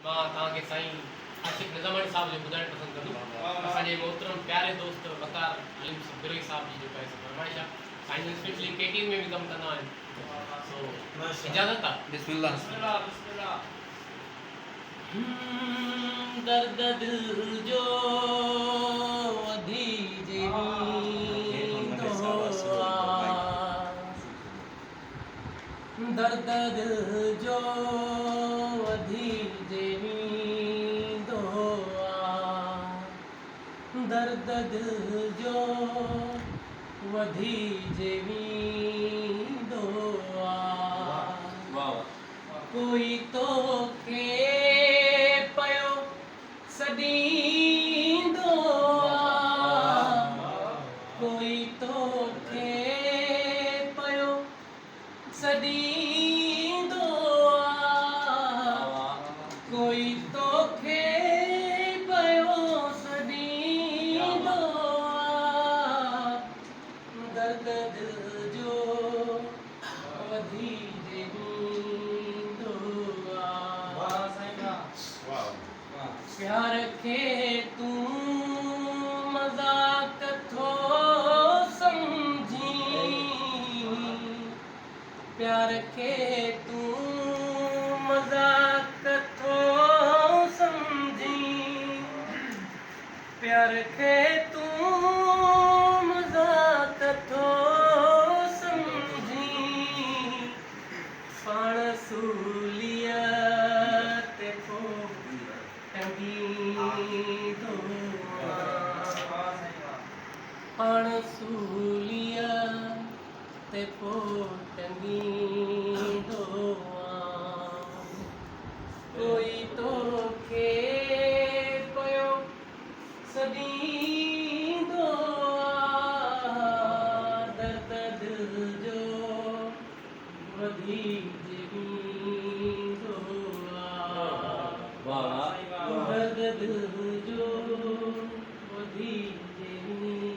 मां तव्हांखे साईं आशिक़ निज़ामानी साहब जो ॿुधाइणु पसंदि कंदुमि। असांजे मोहतरम प्यारे दोस्त वकार अलीम बिरोई साहब जी जेका आहे फरमाइश आहे। साईं स्पेशली केटीन में भी कम करना है, तो इजाज़त आहे। बिस्मिल्लाह बिस्मिल्लाह बिस्मिल्लाह। दर्द दिल जो वधी दर्द दिल जो वधी जेवींदो दर्द दिल जो वधी जेवींदो कोई तो के पयो सदींदो कोई तो के पयो सदींदो कोई तो के पयो सदींदो दर्द दिल जो वधी प्यार के तू मजाक थो समझी प्यार के तू मजाक थो समझी प्यार के तू मजाक थो समझी पाण सूलिया ते पो पाण सूलिया ते पो टंगींदो कोई तो के पयो सदींदो दर्द दिल जो वधी जेवींदो दर्द दिल जो वधी जेवींदो